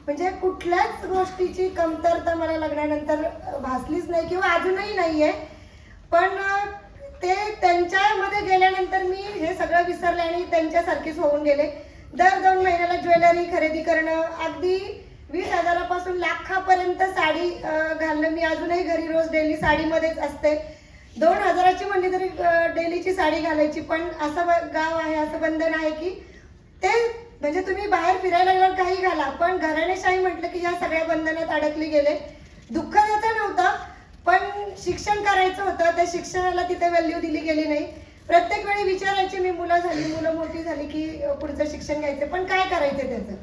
म्हणजे कुठल्याच गोष्टीची कमतरता मला लग्नानंतर भासलीच नाही किंवा अजूनही नाही आहे. पण ते त्यांच्यामध्ये गेल्यानंतर मी हे सगळं विसरले आणि त्यांच्यासारखीच होऊन गेले. दर 2 महिन्याला ज्वेलरी खरेदी करणं, अगदी 20,000पासून लाखापर्यंत साडी घालणं. मी अजूनही घरी रोज डेली साडीमध्येच असते. 2,000ची म्हणली तरी डेलीची साडी घालायची. पण असं गाव आहे, असं बंधन आहे की ते म्हणजे तुम्ही बाहेर फिरायला गेल्यावर काही घाला, पण घराणेशाही म्हटलं की या सगळ्या बंधनात अडकली गेले. दुःख त्याचं नव्हतं, पण शिक्षण करायचं होतं. त्या शिक्षणाला तिथे व्हॅल्यू दिली गेली नाही. प्रत्येक वेळी विचारायची मी, मुलं मोठी झाली की पुढचं शिक्षण घ्यायचं, पण काय करायचं त्याचं?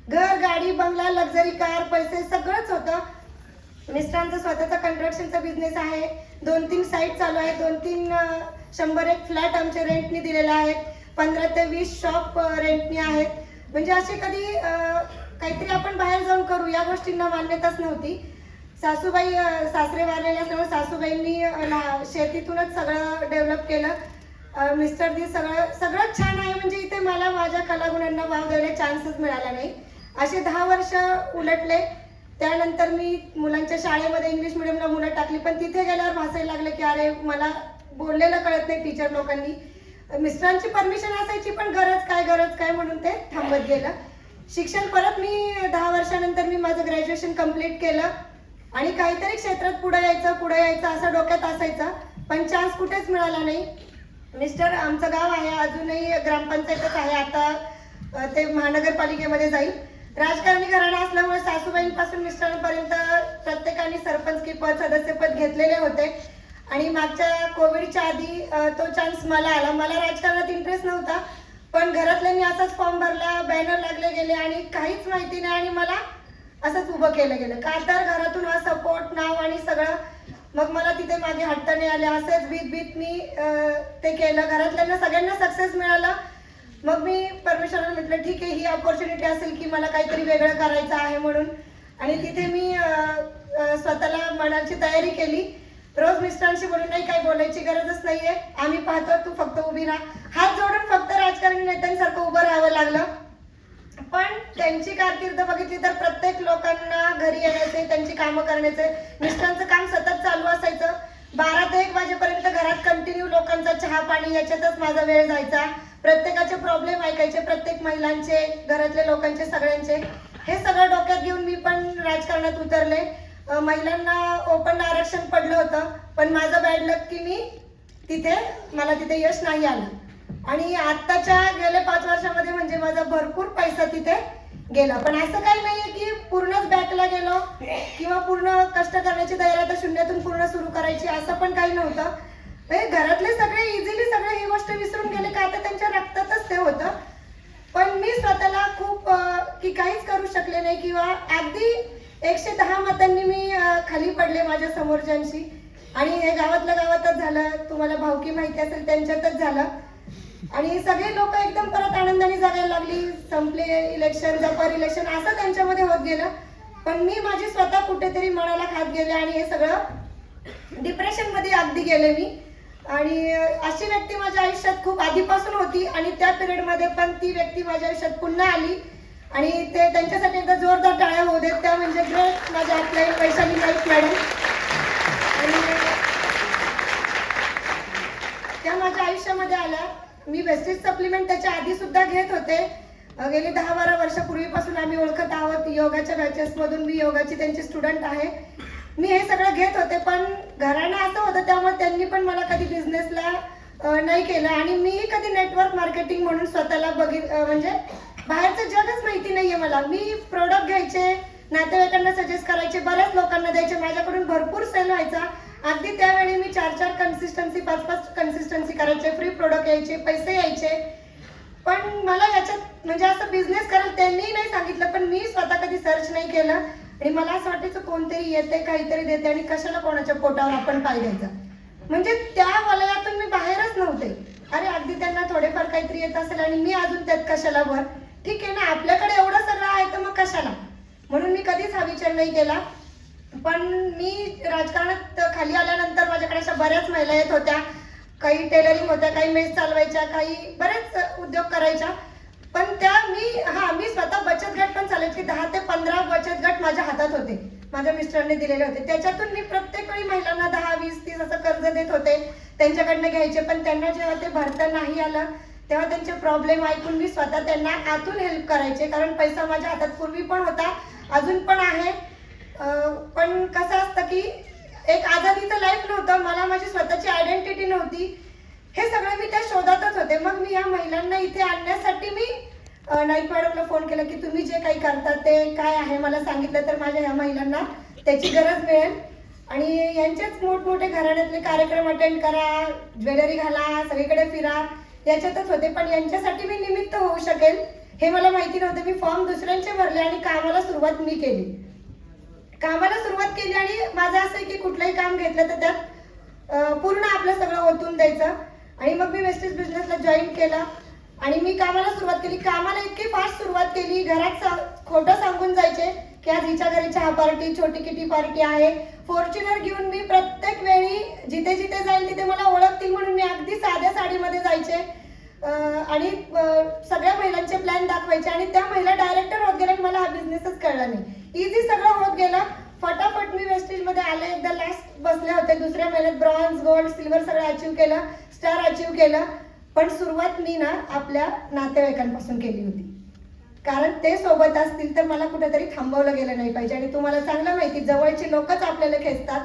घर, गाडी, बंगला, लक्झरी कार, पैसे सगळंच होतं. मिस्टरांचा स्वतःचा कंस्ट्रक्शनचा बिझनेस आहे. 2-3 साईट चालू आहे. 2-3 100-1 फ्लॅट आमचे रेंटनी दिलेले आहेत. 15 ते 20 शॉप रेंटनी आहेत. म्हणजे असे कधी काहीतरी आपण बाहेर जाऊन करू या गोष्टींना मान्यताच नव्हती. सासूबाई सासरे वारलेले असल्यामुळे सासूबाईंनी शेतीतूनच सगळं डेव्हलप केलं. मिस्टरनी सगळं छान आहे. म्हणजे इथे मला माझ्या कलागुणांना वाव द्यायला चान्सच मिळाला नाही. असे 10 वर्ष उलटले. त्यानंतर मी मुलांच्या शाळेमध्ये इंग्लिश मिडियमला मुलं टाकली, पण तिथे गेल्यावर भासायला लागलं की अरे मला बोललेलं कळत नाही टीचर लोकांनी. मिस्टरांची परमिशन असायची, पण गरज काय म्हणून ते थांबत गेलं. शिक्षण परत मी 10 वर्षानंतर मी माझं ग्रॅज्युएशन कंप्लीट केलं आणि काहीतरी क्षेत्रात पुढे यायचं असं डोक्यात असायचं, पण चान्स कुठेच मिळाला नाही. मिस्टर, आमचं गाव आहे अजूनही ग्रामपंचायतच आहे, आता ते महानगरपालिकेमध्ये जाईल. राजकारणी घराणा असल्यामुळे सासूबाईंपासून मिस्टरांपर्यंत प्रत्येकाने सरपंच पद, सदस्यपद घेतलेले होते. आणि मागच्या कोविडच्या आधी तो चान्स मला आला. मला राजकारणात इंटरेस्ट नव्हता, पण घरातल्यांनी असाच फॉर्म भरला, बॅनर लागले गेले आणि काहीच माहिती नाही आणि मला असंच उभं केलं गेलं. का तर घरातून हा सपोर्ट, नाव आणि सगळं. मग मला तिथे मागे हट्टाने आले. असंच भीत मी ते केलं. घरातल्यांना सगळ्यांना सक्सेस मिळाला. मग मी परमेश्वराला म्हटलं ठीक आहे, ही अपॉर्च्युनिटी असेल की मला काहीतरी वेगळं करायचं आहे म्हणून. आणि तिथे मी स्वतःला मनाची तयारी केली. रोज मिस्टरांशी बोलून नाही, काही बोलायची गरजच नाहीये, आम्ही पाहतो, तू फक्त उभी राहा. हात जोडून फक्त राजकारणी नेत्यांसारखं उभं राहावं लागलं. पण त्यांची कारकीर्द बघितली तर प्रत्येक लोकांना घरी येण्याचे, त्यांची कामं करण्याचे. मिस्टरांचं काम सतत चालू असायचं. 12 ते 1 वाजेपर्यंत घरात कंटिन्यू लोकांचा चहा पाणी याच्यातच माझा वेळ जायचा. प्रत्येकाचे प्रॉब्लेम ऐकायचे, प्रत्येक महिलांचे, घरातल्या लोकांचे, सगळ्यांचे. हे सगळं डोक्यात घेऊन मी पण राजकारणात उतरले. महिलांना ओपन आरक्षण पडलं होतं, पण माझं बॅड लक की मला तिथे यश नाही आलं. आणि आत्ताच्या गेल्या 5 वर्षामध्ये म्हणजे माझा भरपूर पैसा तिथे गेला. पण असं काही नाहीये की पूर्णच बॅकला गेलो किंवा पूर्ण कष्ट करण्याची तयारी आता शून्यातून पूर्ण सुरू करायची, असं पण काही नव्हतं. घरातले सगळे इझिली सगळे ही गोष्ट विसरून गेले का आता त्यांच्या रक्तातच ते होतं. पण मी स्वतःला खूप की काहीच करू शकले नाही किंवा अगदी 110 मतांनी मी खाली पडले माझ्या समोरच्यांशी. आणि हे गावातल्या गावातच झालं. तुम्हाला भावकी माहिती असेल, त्यांच्यातच झालं. आणि सगळे लोक एकदम परत आनंदाने जगायला लागली. संपले इलेक्शन, जपर इलेक्शन असं त्यांच्यामध्ये होत गेलं. पण मी माझी स्वतः कुठेतरी मनाला खात गेले आणि हे सगळं डिप्रेशन मध्ये अगदी गेले मी. आणि अशी व्यक्ती माझ्या आयुष्यात खूप आधीपासून होती आणि त्या पिरियड मध्ये पण ती व्यक्ती माझ्या आयुष्यात पुन्हा आली. आणि ते त्यांच्यासाठी एकदा जोरदार टाळ्या होऊ देत. त्या म्हणजे ग्रेट माझ्या आपल्या वैशाली नाईक मॅडम. आणि त्या माझ्या आयुष्यामध्ये आल्या. मी वेस्टेज सप्लिमेंट त्याच्या आधी सुद्धा घेत होते. गेली 10-12 वर्षापूर्वीपासून आम्ही ओळखत आहोत. योगाच्या बॅचेस मधून मी योगाची त्यांची स्टुडंट आहे. मी हे सगळं घेत होते, पण घराणं असं होतं त्यामुळे त्यांनी पण मला कधी बिझनेसला नाही केलं. आणि मीही कधी नेटवर्क मार्केटिंग म्हणून स्वतःला म्हणजे बाहेरचं जगच माहिती नाहीये मला. मी प्रोडक्ट घ्यायचे, नातेवाईकांना सजेस्ट करायचे, बऱ्याच लोकांना द्यायचे, माझ्याकडून भरपूर सेल व्हायचा. अगदी त्यावेळी मी 4-4 कन्सिस्टन्सी, 5-5 कन्सिस्टन्सी करायचे, फ्री प्रोडक्ट यायचे, पैसे यायचे. पण मला याच्यात म्हणजे असं बिझनेस करायला त्यांनी नाही सांगितलं, पण मी स्वतः कधी सर्च नाही केलं. आणि मला असं वाटायचं कोणतरी येते, काहीतरी देते आणि कशाला कोणाच्या पोटावर आपण पाय द्यायचा. म्हणजे त्या वलयातून मी बाहेरच नव्हते. अरे अगदी त्यांना थोडेफार काहीतरी येत असेल आणि मी अजून त्यात कशाला वर. ठीक आहे ना, आपल्याकडे एवढं सगळं आहे तर मग कशाला. म्हणून मी कधीच हा विचार नाही केला. पण मी राजकारणात खाली आल्यानंतर माझ्याकडे अशा बऱ्याच महिला येत होत्या. काही टेलरिंग होत्या, काही मेस चालवायच्या, काही बरेच उद्योग करायच्या. पण मी स्वतः बचत गट पण चालवायचे. 10 ते 15 बचत गट माझ्या हातात होते, माझ्या मिस्टरांनी दिलेले होते. त्याच्यातून मी प्रत्येक वेळी महिलांना 10, 20, 30 असं कर्ज देत होते, त्यांच्याकडनं घ्यायचे. पण त्यांना जेव्हा ते भरता नाही आलं तेव्हा त्यांचे प्रॉब्लेम ऐकून मी स्वतः त्यांना आतून हेल्प करायचे. कारण पैसा माझ्या हातात पूर्वी पण होता, अजून पण आहे. पण कसं असतं की एक आझादीचं लाईफ नव्हतं, मला माझी स्वतःची आयडेंटिटी नव्हती. हे सगळं मी त्या शोधातच होते. मग मी या महिलांना इथे आणण्यासाठी मी नाईक मॅडमला फोन केला की तुम्ही जे काही करता ते काय आहे मला सांगितलं तर माझ्या ह्या महिलांना त्याची गरज मिळेल. आणि यांचेच मोठमोठे घराण्यातले कार्यक्रम अटेंड करा, ज्वेलरी घाला, सगळीकडे फिरा, याच्यातच होते. पण यांच्यासाठी मी निमित्त होऊ शकेल हे मला माहिती नव्हतं. मी फॉर्म दुसऱ्यांचे भरले आणि कामाला सुरुवात मी केली. आणि माझं असं आहे की कुठलंही काम घेतलं तर त्यात पूर्ण आपलं सगळं ओतून द्यायचं. आणि मग मी वेस्टेज बिझनेसला जॉईन केलं आणि मी कामाला सुरुवात केली. कामाला इतकी फास्ट सुरुवात केली, घरात खोटं सांगून जायचे की आज हिच्या घरी चहा पार्टी, छोटी किटी पार्टी आहे. फॉर्च्युनर घेऊन मी प्रत्येक वेळी जिथे जिथे जाईल तिथे मला ओळखतील म्हणून मी अगदी साध्या साडीमध्ये जायचे आणि सगळ्या महिलांचे प्लॅन दाखवायचे. आणि त्या महिला डायरेक्टर होत गेल्या, मला हा बिझनेसच कळला नाही. इझी सगळं होत गेलं. फटाफट मी वेस्टेजमध्ये आले, एकदा लास्ट बसले होते, दुसऱ्या महिन्यात ब्रॉन्झ, गोल्ड, सिल्वर सगळं अचीव केलं, स्टार अचीव केलं. पण सुरुवात मी आपल्या नातेवाईकांपासून केली होती. कारण ते सोबत असतील तर मला कुठेतरी थांबवलं गेलं नाही पाहिजे. आणि तुम्हाला चांगलं माहिती, जवळची लोकच आपल्याला खेचतात.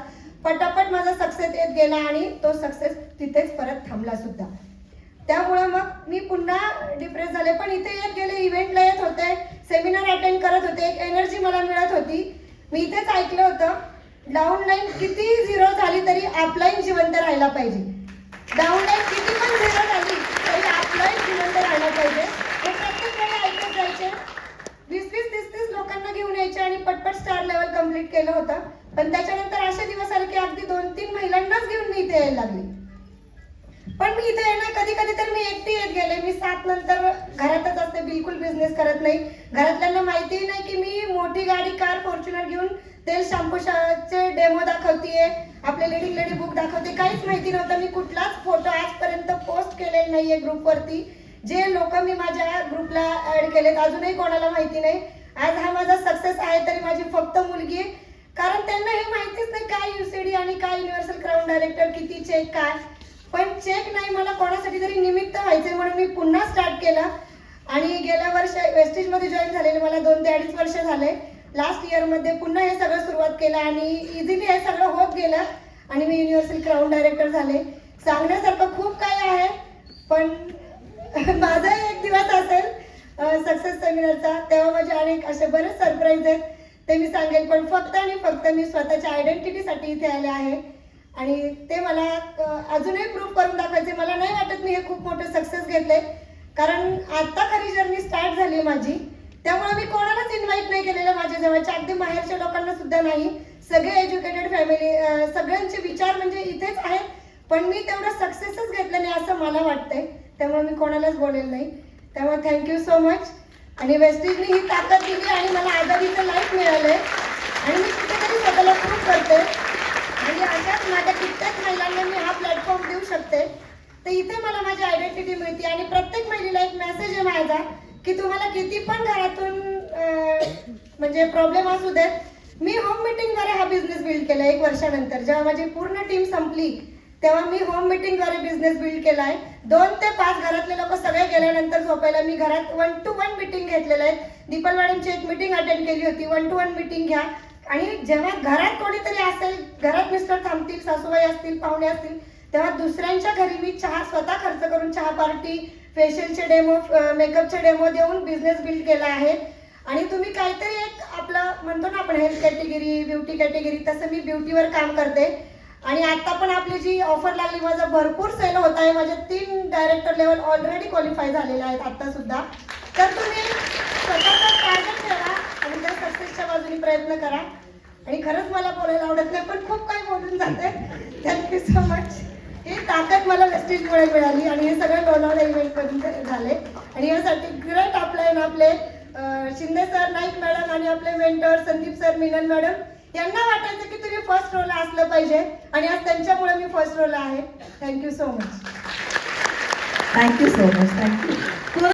पटापट माझा सक्सेस येत गेला आणि तो सक्सेस तिथेच परत थांबला सुद्धा. त्यामुळे मग मी पुन्हा डिप्रेस झाले. पण इथे येत गेले, इव्हेंटला येत होते, सेमिनार अटेंड करत होते, एक एनर्जी मला मिळत होती. मी इथेच ऐकलं होतं, डाऊनलाईन किती झिरो झाली तरी अपलाईन जिवंत राहायला पाहिजे. डाऊनलाईन किती पण झिरो झाली तरी अपलाईन जिवंत राहायला पाहिजे. हे प्रत्येक वेळी ऐकत जायचे. 20-20, 30-30 लोकांना घेऊन यायचे आणि पटपट स्टार लेवल कम्प्लीट केलं होतं. पण त्याच्यानंतर असे दिवस आले की अगदी 2-3 महिलांनाच घेऊन मी इथे यायला लागले. पण मी इथे येणार कधी कधी तर मी एकटी येत गेले. मी 7 नंतर घरातच असते, बिलकुल बिझनेस करत नाही. घरातल्यांना माहितीही नाही की मी मोठी गाडी, कार, फॉर्च्युनर घेऊन तेल शॅम्पूचे डेमो दाखवतीये, आपले लेडी बुक दाखवते. काहीच माहिती नव्हतं. मी कुठलाच फोटो आजपर्यंत पोस्ट केलेला नाहीये ग्रुपवरती. जे लोक मी माझ्या ग्रुपला ऍड केलेत अजूनही कोणाला माहिती नाही. आज हा माझा सक्सेस आहे तरी माझी फक्त मुलगी आहे. कारण त्यांना हे माहितीच नाही काय युसीडी आणि काय युनिव्हर्सल क्राऊन डायरेक्टर, किती चेक काय. पण चेक नाही, मला कोणासाठी तरी निमित्त व्हायचे म्हणून मी पुन्हा स्टार्ट केलं. आणि गेल्या वर्षी वेस्टेजमध्ये जॉईन झालेले मला 2 ते 2.5 वर्ष झाले. लास्ट इयरमध्ये पुन्हा हे सगळं सुरुवात केलं आणि इझिली हे सगळं होत गेलं आणि मी युनिव्हर्सल क्राऊन डायरेक्टर झाले. सांगण्यासारखं खूप काही आहे, पण माझाही एक दिवस असेल सक्सेस सेमिनारचा, तेव्हा माझे अनेक असे बरेच सरप्राईज आहेत, ते मी सांगेन. पण फक्त आणि फक्त मी स्वतःच्या आयडेंटिटीसाठी इथे आले आहे आणि ते मला अजूनही प्रूव्ह करून दाखवायचे. मला नाही वाटत मी हे खूप मोठं सक्सेस घेतलंय, कारण आता खरी जर्नी स्टार्ट झाली माझी. त्यामुळे मी कोणालाच इन्व्हाइट नाही केलेलं माझ्या जवळच्या, अगदी बाहेरच्या लोकांना सुद्धा नाही. सगळे एज्युकेटेड फॅमिली, सगळ्यांचे विचार म्हणजे इथेच आहेत. पण मी तेवढं सक्सेसच घेतलं नाही असं मला वाटतंय, त्यामुळे मी कोणालाच बोलेल नाही. त्यामुळे थँक्यू सो मच. आणि वेस्टेजने ही ताकद दिली आणि मला आझादीचं लाईफ मिळालंय आणि मी कुठेतरी स्वतःला प्रूव्ह करते. आणि अशाच माझ्या कित्येक महिलांना मी हा प्लॅटफॉर्म देऊ शकते. तर इथे मला माझी आयडेंटिटी मिळते. आणि प्रत्येक महिलेला एक मेसेज आहे माझा की तुम्हाला किती पण घरातून म्हणजे प्रॉब्लेम असू देत, मी होम मीटिंगद्वारे हा बिझनेस बिल्ड केला. 1 वर्षानंतर जेव्हा माझी पूर्ण टीम संपली तेव्हा मी होम मीटिंगद्वारे बिझनेस बिल्ड केला आहे. 2 ते 5 घरातले लोक सगळे गेल्यानंतर झोपायला मी घरात 1-to-1 मीटिंग घेतलेल्या आहेत. दीपल मॅडमची एक मीटिंग अटेंड केली होती. 1-to-1 मीटिंग घ्या. आणि जेव्हा घरात कोणीतरी असेल, घरात मिस्टर थांबतील, सासूबाई असतील, पाहुणे असतील, तेव्हा दुसऱ्यांच्या घरी मी चहा स्वतः खर्च करून चहा पार्टी, फेशियलचे डेमो, मेकअपचे डेमो देऊन बिझनेस बिल्ड केला आहे. आणि तुम्ही काहीतरी एक आपलं म्हणतो ना आपण हेल्थ कॅटेगरी, ब्युटी कॅटेगरी, तसं मी ब्युटीवर काम करते. आणि आता पण आपली जी ऑफर लागली, माझा भरपूर सेल होत आहे. माझे 3 डायरेक्टर लेवल ऑलरेडी क्वालिफाय झालेले आहेत आता सुद्धा. तर तुम्ही स्वतःचा टार्गेट ठेवा आणि त्या सक्सेसच्या बाजूने प्रयत्न करा. आणि खरंच मला बोलायला आवडत नाही पण खूप काही बोलून जाते. Thank you so much. ही ताकद मला वेस्टेजमुळे मिळाली आणि हे सगळं लोणावळा इव्हेंटमधून झाले. आणि यासाठी ग्रेट आपले शिंदे सर, नाईक मॅडम आणि आपले mentor Sandeep sir, Meenal madam, यांना वाटायचं की तुम्ही फर्स्ट रोला असलं पाहिजे आणि आज त्यांच्यामुळे मी फर्स्ट रोला आहे. Thank you so much. Thank you so much. Thank you.